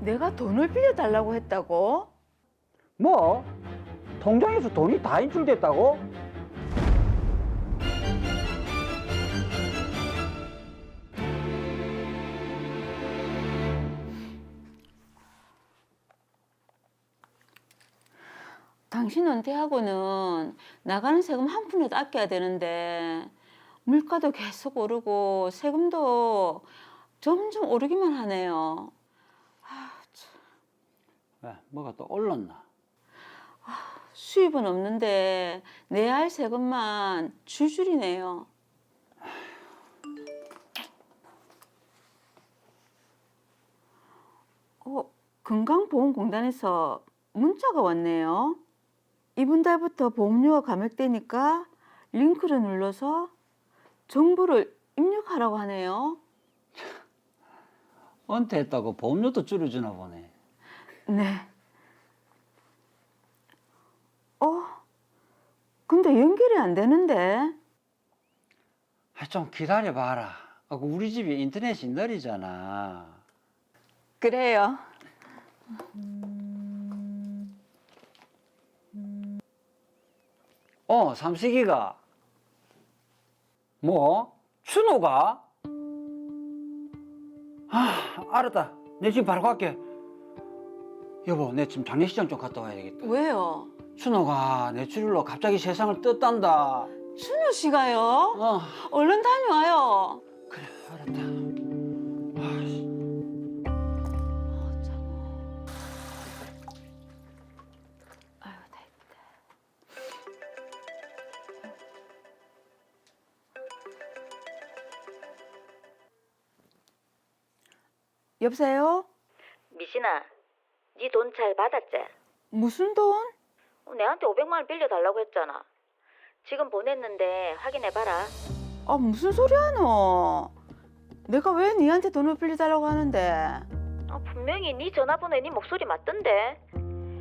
내가 돈을 빌려달라고 했다고? 뭐? 통장에서 돈이 다 인출됐다고? 당신 은퇴하고는 나가는 세금 한 푼이라도 아껴야 되는데 물가도 계속 오르고 세금도 점점 오르기만 하네요. 왜, 뭐가 또 올랐나? 수입은 없는데 내야 할 세금만 줄줄이 내요. 건강보험공단에서 문자가 왔네요. 이번 달부터 보험료가 감액되니까 링크를 눌러서 정보를 입력하라고 하네요. 은퇴했다고 보험료도 줄여주나 보네. 네. 근데 연결이 안 되는데. 좀 기다려봐라. 우리 집이 인터넷이 느리잖아. 그래요. 삼식이가. 뭐? 춘호가? 알았다. 내 지금 바로 갈게. 여보, 내 지금 장례식장 좀 갔다 와야 되겠다. 왜요? 춘호가 내 출혈로 갑자기 세상을 떴단다. 춘호 씨가요? 얼른 다녀와요. 그래, 알았다. 아유, 다 예쁘다. 여보세요? 미신아, 네 돈 잘 받았지? 무슨 돈? 내한테 500만 원 빌려달라고 했잖아. 지금 보냈는데 확인해봐라. 무슨 소리 하노? 내가 왜 니한테 돈을 빌려달라고 하는데? 분명히 네 전화번호에 네 목소리 맞던데.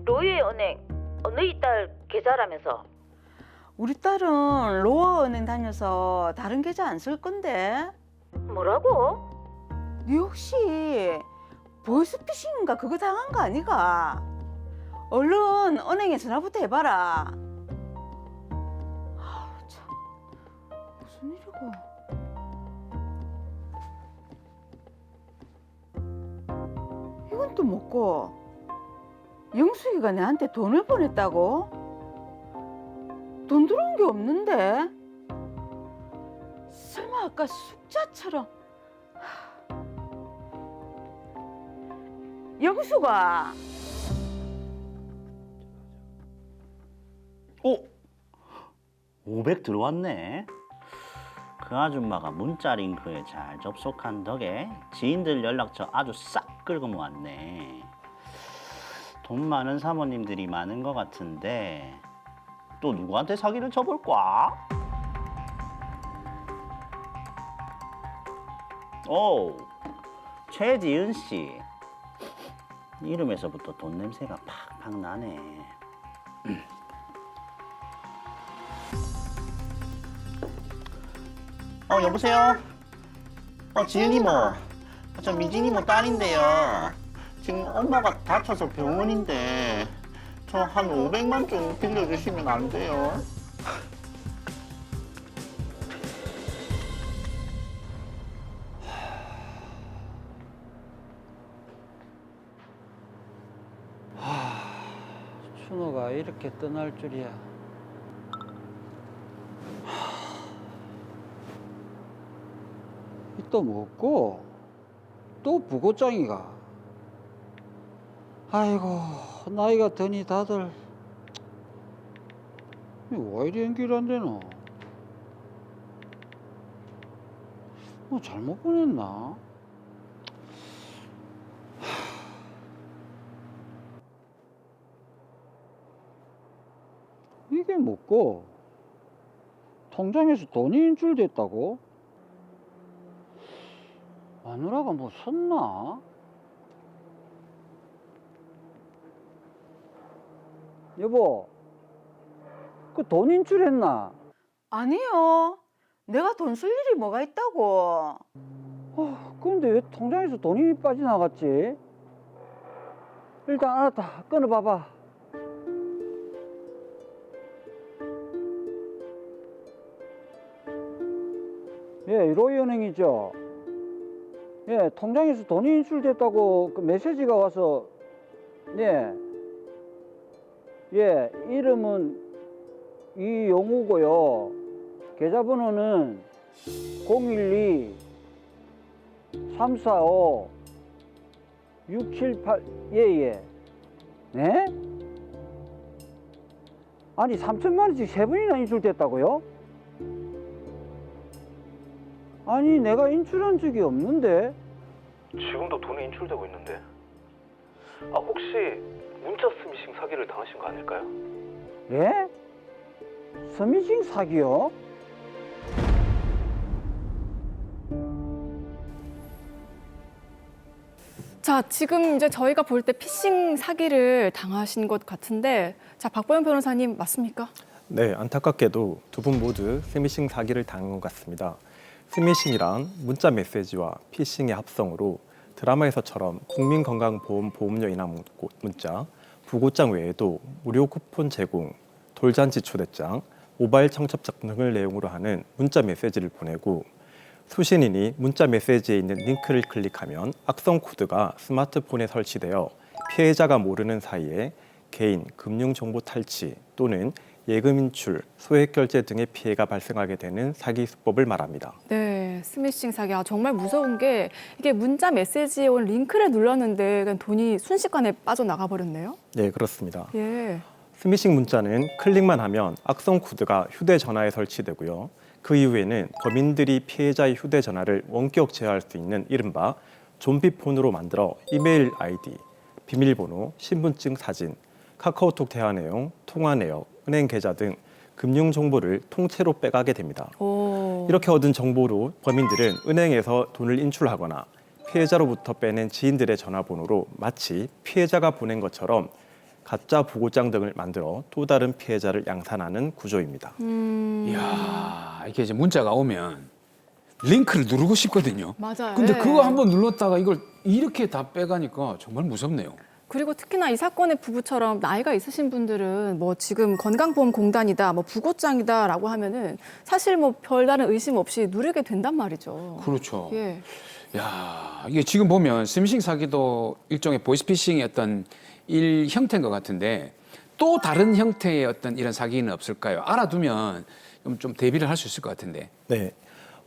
로이의 은행, 너희 딸 계좌라면서. 우리 딸은 로아 은행 다녀서 다른 계좌 안 쓸 건데. 뭐라고? 니 혹시 보이스피싱인가 그거 당한 거 아니가? 얼른 은행에 전화부터 해봐라. 참, 무슨 일이고? 이건 또 뭐고? 영숙이가 내한테 돈을 보냈다고? 돈 들어온 게 없는데? 설마 아까 숙자처럼? 영수가 500 들어왔네. 그 아줌마가 문자 링크에 잘 접속한 덕에 지인들 연락처 아주 싹 긁어 모았네. 돈 많은 사모님들이 많은 것 같은데 또 누구한테 사기를 쳐볼까? 최지은 씨. 이름에서부터 돈 냄새가 팍팍 나네. 여보세요? 지은 이모. 저 미진 이모 딸인데요. 지금 엄마가 다쳐서 병원인데 저 한 500만 좀 빌려주시면 안 돼요? 춘호가 이렇게 떠날 줄이야. 또 먹고 또 부고장이가. 아이고, 나이가 드니 다들 왜 이리 연결이 안 되노? 뭐 잘못 보냈나? 이게 뭐고? 통장에서 돈이 인출됐다고? 마누라가 뭐 섰나? 여보, 그 돈 인출했나? 아니요. 내가 돈 쓸 일이 뭐가 있다고. 근데 왜 통장에서 돈이 빠져나갔지? 일단 알았다. 끊어봐봐. 예, 로이은행이죠. 예, 통장에서 돈이 인출됐다고 그 메시지가 와서, 예, 예, 이름은 이용우고요. 계좌번호는 012 345 678, 예. 네? 아니, 3천만 원씩 3번이나 인출됐다고요? 아니, 내가 인출한 적이 없는데? 지금도 돈이 인출되고 있는데. 아, 혹시 문자 스미싱 사기를 당하신 거 아닐까요? 예? 스미싱 사기요? 자, 지금 이제 저희가 볼 때 피싱 사기를 당하신 것 같은데, 자, 박보영 변호사님 맞습니까? 네, 안타깝게도 두 분 모두 스미싱 사기를 당한 것 같습니다. 스미싱이란 문자 메시지와 피싱의 합성으로 드라마에서처럼 국민건강보험료 인하 문자, 부고장 외에도 무료 쿠폰 제공, 돌잔치 초대장, 모바일 청첩장 등을 내용으로 하는 문자 메시지를 보내고 수신인이 문자 메시지에 있는 링크를 클릭하면 악성 코드가 스마트폰에 설치되어 피해자가 모르는 사이에 개인, 금융정보 탈취 또는 예금 인출, 소액 결제 등의 피해가 발생하게 되는 사기 수법을 말합니다. 네, 스미싱 사기. 정말 무서운 게 이게 문자 메시지에 온 링크를 눌렀는데 그냥 돈이 순식간에 빠져나가 버렸네요. 네, 그렇습니다. 예. 스미싱 문자는 클릭만 하면 악성 코드가 휴대전화에 설치되고요. 그 이후에는 범인들이 피해자의 휴대전화를 원격 제어할 수 있는 이른바 좀비폰으로 만들어 이메일 아이디, 비밀번호, 신분증 사진, 카카오톡 대화 내용, 통화 내역, 은행 계좌 등 금융 정보를 통째로 빼가게 됩니다. 오. 이렇게 얻은 정보로 범인들은 은행에서 돈을 인출하거나 피해자로부터 빼낸 지인들의 전화번호로 마치 피해자가 보낸 것처럼 가짜 부고장 등을 만들어 또 다른 피해자를 양산하는 구조입니다. 이야, 이게 이제 문자가 오면 링크를 누르고 싶거든요. 맞아요. 근데 예. 그거 한번 눌렀다가 이걸 이렇게 다 빼가니까 정말 무섭네요. 그리고 특히나 이 사건의 부부처럼 나이가 있으신 분들은 뭐 지금 건강보험공단이다, 뭐 부고장이다라고 하면은 사실 뭐 별다른 의심 없이 누르게 된단 말이죠. 그렇죠. 예. 야, 이게 지금 보면 스미싱 사기도 일종의 보이스피싱의 어떤 일 형태인 것 같은데 또 다른 형태의 어떤 이런 사기는 없을까요? 알아두면 좀 대비를 할 수 있을 것 같은데. 네,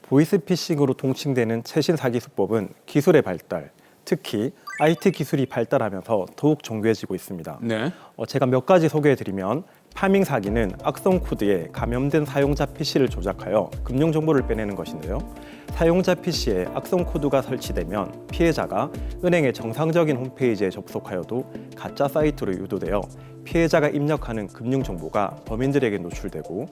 보이스피싱으로 통칭되는 최신 사기 수법은 기술의 발달, 특히 IT 기술이 발달하면서 더욱 정교해지고 있습니다. 네. 제가 몇 가지 소개해드리면 파밍 사기는 악성 코드에 감염된 사용자 PC를 조작하여 금융 정보를 빼내는 것인데요. 사용자 PC에 악성 코드가 설치되면 피해자가 은행의 정상적인 홈페이지에 접속하여도 가짜 사이트로 유도되어 피해자가 입력하는 금융 정보가 범인들에게 노출되고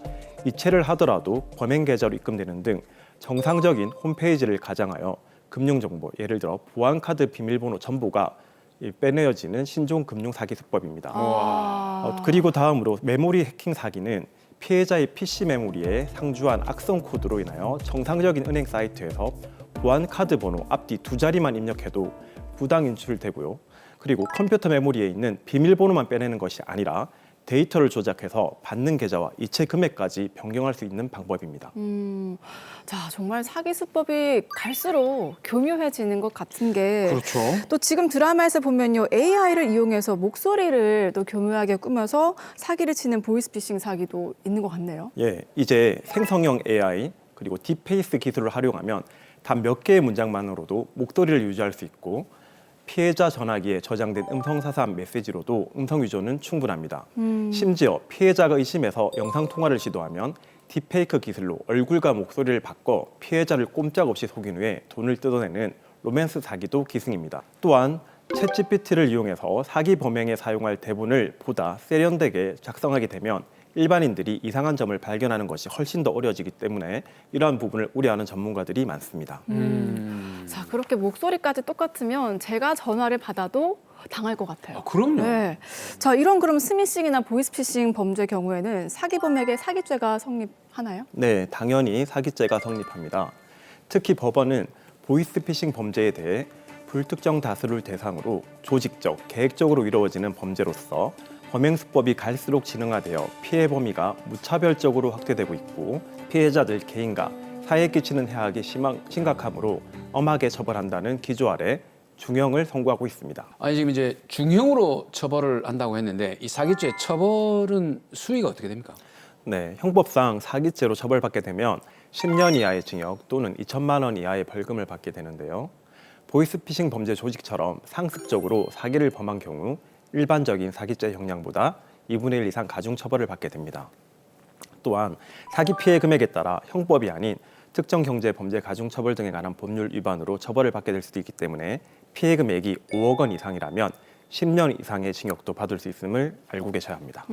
이체를 하더라도 범행 계좌로 입금되는 등 정상적인 홈페이지를 가장하여 금융 정보, 예를 들어 보안카드 비밀번호 전부가 빼내어지는 신종 금융 사기 수법입니다. 그리고 다음으로 메모리 해킹 사기는 피해자의 PC 메모리에 상주한 악성 코드로 인하여 정상적인 은행 사이트에서 보안카드 번호 앞뒤 2자리만 입력해도 부당 인출되고요. 그리고 컴퓨터 메모리에 있는 비밀번호만 빼내는 것이 아니라 데이터를 조작해서 받는 계좌와 이체 금액까지 변경할 수 있는 방법입니다. 자, 정말 사기 수법이 갈수록 교묘해지는 것 같은 게 그렇죠. 또 지금 드라마에서 보면요, AI를 이용해서 목소리를 또 교묘하게 꾸며서 사기를 치는 보이스피싱 사기도 있는 것 같네요. 예, 이제 생성형 AI 그리고 딥페이스 기술을 활용하면 단 몇 개의 문장만으로도 목소리를 유지할 수 있고 피해자 전화기에 저장된 음성사서한 메시지로도 음성 위조는 충분합니다. 심지어 피해자가 의심해서 영상통화를 시도하면 딥페이크 기술로 얼굴과 목소리를 바꿔 피해자를 꼼짝없이 속인 후에 돈을 뜯어내는 로맨스 사기도 기승입니다. 또한 챗GPT를 이용해서 사기 범행에 사용할 대본을 보다 세련되게 작성하게 되면 일반인들이 이상한 점을 발견하는 것이 훨씬 더 어려워지기 때문에 이러한 부분을 우려하는 전문가들이 많습니다. 자, 그렇게 목소리까지 똑같으면 제가 전화를 받아도 당할 것 같아요. 아, 그럼요. 네. 자, 이런 그럼 스미싱이나 보이스피싱 범죄 경우에는 사기 범액의 사기죄가 성립하나요? 네, 당연히 사기죄가 성립합니다. 특히 법원은 보이스피싱 범죄에 대해 불특정 다수를 대상으로 조직적, 계획적으로 이루어지는 범죄로서 범행 수법이 갈수록 진흥화되어 피해 범위가 무차별적으로 확대되고 있고 피해자들 개인과 사회에 끼치는 해악이 심각하므로 엄하게 처벌한다는 기조 아래 중형을 선고하고 있습니다. 아니 지금 이제 중형으로 처벌을 한다고 했는데 이 사기죄 처벌은 수위가 어떻게 됩니까? 네, 형법상 사기죄로 처벌받게 되면 10년 이하의 징역 또는 2천만 원 이하의 벌금을 받게 되는데요. 보이스피싱 범죄 조직처럼 상습적으로 사기를 범한 경우 일반적인 사기죄 형량보다 2분의 1 이상 가중 처벌을 받게 됩니다. 또한 사기 피해 금액에 따라 형법이 아닌 특정 경제 범죄 가중 처벌 등에 관한 법률 위반으로 처벌을 받게 될 수도 있기 때문에 피해 금액이 5억 원 이상이라면 10년 이상의 징역도 받을 수 있음을 알고 계셔야 합니다.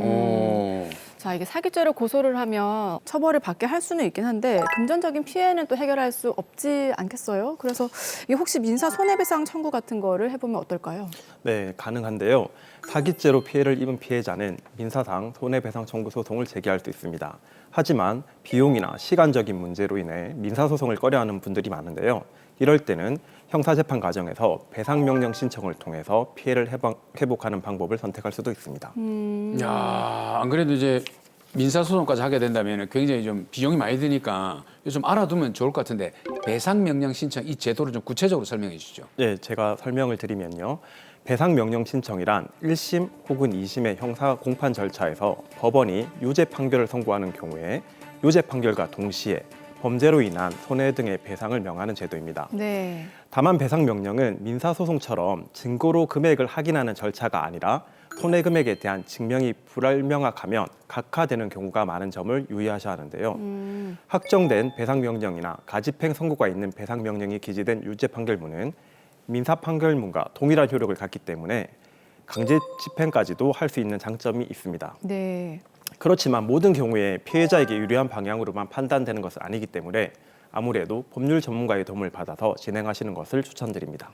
자, 이게 사기죄로 고소를 하면 처벌을 받게 할 수는 있긴 한데 금전적인 피해는 또 해결할 수 없지 않겠어요? 그래서 이게 혹시 민사 손해배상 청구 같은 거를 해보면 어떨까요? 네, 가능한데요. 사기죄로 피해를 입은 피해자는 민사상 손해배상 청구 소송을 제기할 수 있습니다. 하지만 비용이나 시간적인 문제로 인해 민사소송을 꺼려하는 분들이 많은데요. 이럴 때는 형사재판 과정에서 배상명령 신청을 통해서 피해를 회복하는 방법을 선택할 수도 있습니다. 야, 안 그래도 이제 민사소송까지 하게 된다면 굉장히 좀 비용이 많이 드니까 좀 알아두면 좋을 것 같은데 배상명령 신청 이 제도를 좀 구체적으로 설명해 주시죠. 네, 제가 설명을 드리면요. 배상명령 신청이란 1심 혹은 2심의 형사 공판 절차에서 법원이 유죄 판결을 선고하는 경우에 유죄 판결과 동시에 범죄로 인한 손해 등의 배상을 명하는 제도입니다. 네. 다만 배상명령은 민사소송처럼 증거로 금액을 확인하는 절차가 아니라 손해 금액에 대한 증명이 불명확하면 각하되는 경우가 많은 점을 유의하셔야 하는데요. 확정된 배상명령이나 가집행 선고가 있는 배상명령이 기재된 유죄 판결문은 민사 판결문과 동일한 효력을 갖기 때문에 강제 집행까지도 할 수 있는 장점이 있습니다. 네. 그렇지만 모든 경우에 피해자에게 유리한 방향으로만 판단되는 것은 아니기 때문에 아무래도 법률 전문가의 도움을 받아서 진행하시는 것을 추천드립니다.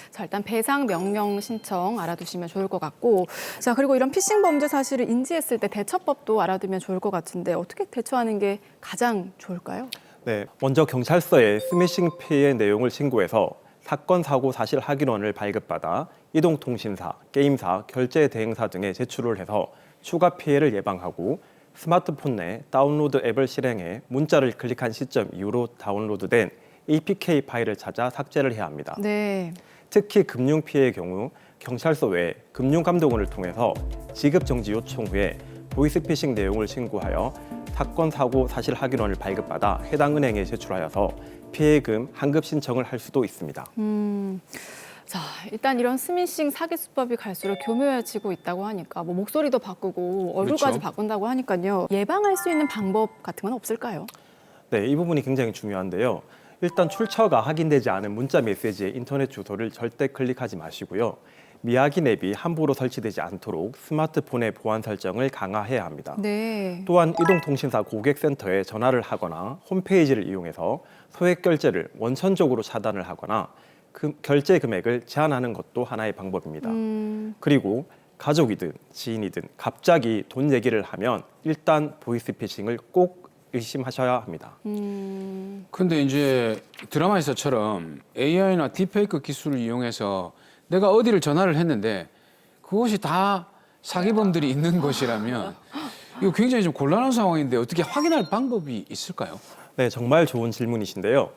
자, 일단 배상 명령 신청 알아두시면 좋을 것 같고, 자, 그리고 이런 피싱 범죄 사실을 인지했을 때 대처법도 알아두면 좋을 것 같은데 어떻게 대처하는 게 가장 좋을까요? 네, 먼저 경찰서에 스미싱 피해 내용을 신고해서 사건 사고 사실 확인원을 발급받아 이동통신사, 게임사, 결제 대행사 등에 제출을 해서 추가 피해를 예방하고 스마트폰 내 다운로드 앱을 실행해 문자를 클릭한 시점 이후로 다운로드된 APK 파일을 찾아 삭제를 해야 합니다. 네. 특히 금융 피해의 경우 경찰서 외 금융감독원을 통해서 지급 정지 요청 후에 보이스피싱 내용을 신고하여 사건 사고 사실 확인원을 발급받아 해당 은행에 제출하여서 피해금 환급 신청을 할 수도 있습니다. 자, 일단 이런 스미싱 사기 수법이 갈수록 교묘해지고 있다고 하니까 뭐 목소리도 바꾸고 얼굴까지 그렇죠. 바꾼다고 하니까요. 예방할 수 있는 방법 같은 건 없을까요? 네, 이 부분이 굉장히 중요한데요. 일단 출처가 확인되지 않은 문자 메시지의 인터넷 주소를 절대 클릭하지 마시고요. 미확인 앱이 함부로 설치되지 않도록 스마트폰의 보안 설정을 강화해야 합니다. 네. 또한 이동통신사 고객센터에 전화를 하거나 홈페이지를 이용해서 소액 결제를 원천적으로 차단을 하거나 결제 금액을 제한하는 것도 하나의 방법입니다. 그리고 가족이든 지인이든 갑자기 돈 얘기를 하면 일단 보이스피싱을 꼭 의심하셔야 합니다. 근데 이제 드라마에서처럼 AI나 딥페이크 기술을 이용해서 내가 어디를 전화를 했는데 그것이 다 사기범들이 있는 것이라면 이거 굉장히 좀 곤란한 상황인데 어떻게 확인할 방법이 있을까요? 네, 정말 좋은 질문이신데요.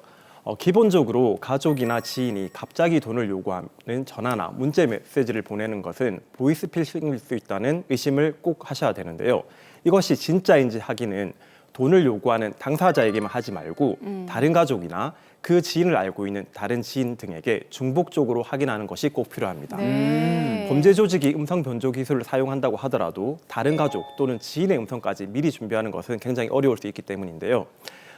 기본적으로 가족이나 지인이 갑자기 돈을 요구하는 전화나 문자 메시지를 보내는 것은 보이스피싱일 수 있다는 의심을 꼭 하셔야 되는데요. 이것이 진짜인지 확인은 돈을 요구하는 당사자에게만 하지 말고 다른 가족이나 그 지인을 알고 있는 다른 지인 등에게 중복적으로 확인하는 것이 꼭 필요합니다. 네. 범죄 조직이 음성 변조 기술을 사용한다고 하더라도 다른 가족 또는 지인의 음성까지 미리 준비하는 것은 굉장히 어려울 수 있기 때문인데요.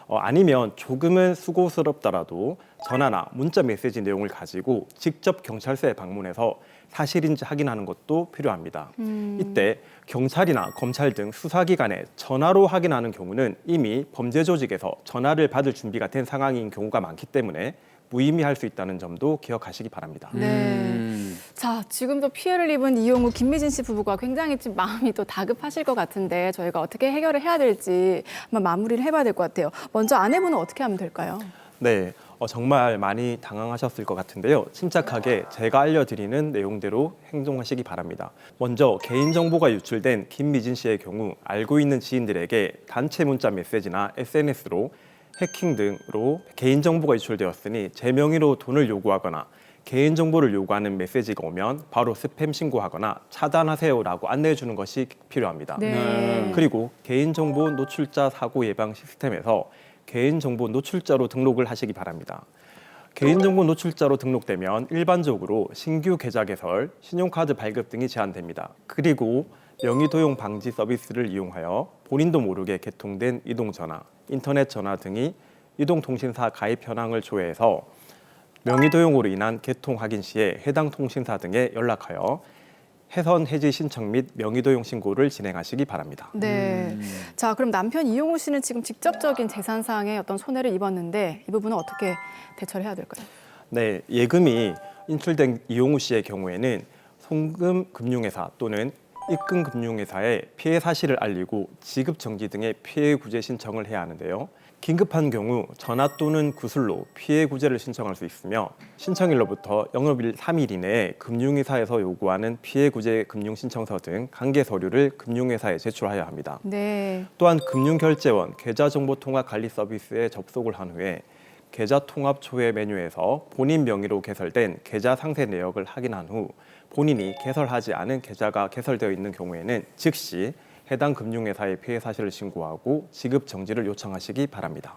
아니면 조금은 수고스럽더라도 전화나 문자 메시지 내용을 가지고 직접 경찰서에 방문해서 사실인지 확인하는 것도 필요합니다. 이때 경찰이나 검찰 등 수사기관에 전화로 확인하는 경우는 이미 범죄 조직에서 전화를 받을 준비가 된 상황인 경우가 많기 때문에 무의미할 수 있다는 점도 기억하시기 바랍니다. 네. 자, 지금도 피해를 입은 이용우, 김미진 씨 부부가 굉장히 지금 마음이 또 다급하실 것 같은데 저희가 어떻게 해결을 해야 될지 한번 마무리를 해봐야 될 것 같아요. 먼저 아내분은 어떻게 하면 될까요? 네, 정말 많이 당황하셨을 것 같은데요. 침착하게 제가 알려드리는 내용대로 행동하시기 바랍니다. 먼저 개인정보가 유출된 김미진 씨의 경우 알고 있는 지인들에게 단체 문자 메시지나 SNS로 해킹 등으로 개인정보가 유출되었으니 제 명의로 돈을 요구하거나 개인정보를 요구하는 메시지가 오면 바로 스팸 신고하거나 차단하세요라고 안내해 주는 것이 필요합니다. 네. 그리고 개인정보 노출자 사고 예방 시스템에서 개인정보 노출자로 등록을 하시기 바랍니다. 개인정보 노출자로 등록되면 일반적으로 신규 계좌 개설, 신용카드 발급 등이 제한됩니다. 그리고 명의도용 방지 서비스를 이용하여 본인도 모르게 개통된 이동전화, 인터넷 전화 등이 이동통신사 가입 현황을 조회해서 명의도용으로 인한 개통 확인 시에 해당 통신사 등에 연락하여 해선 해지 신청 및 명의도용 신고를 진행하시기 바랍니다. 네. 자, 그럼 남편 이용우 씨는 지금 직접적인 재산상의 어떤 손해를 입었는데 이 부분은 어떻게 대처를 해야 될까요? 네, 예금이 인출된 이용우 씨의 경우에는 송금 금융회사 또는 입금 금융회사에 피해 사실을 알리고 지급 정지 등의 피해 구제 신청을 해야 하는데요. 긴급한 경우 전화 또는 구슬로 피해 구제를 신청할 수 있으며 신청일로부터 영업일 3일 이내에 금융회사에서 요구하는 피해 구제 금융신청서 등 관계 서류를 금융회사에 제출하여야 합니다. 네. 또한 금융결제원 계좌정보통합관리 서비스에 접속을 한 후에 계좌통합조회 메뉴에서 본인 명의로 개설된 계좌 상세 내역을 확인한 후 본인이 개설하지 않은 계좌가 개설되어 있는 경우에는 즉시 해당 금융회사에 피해 사실을 신고하고 지급 정지를 요청하시기 바랍니다.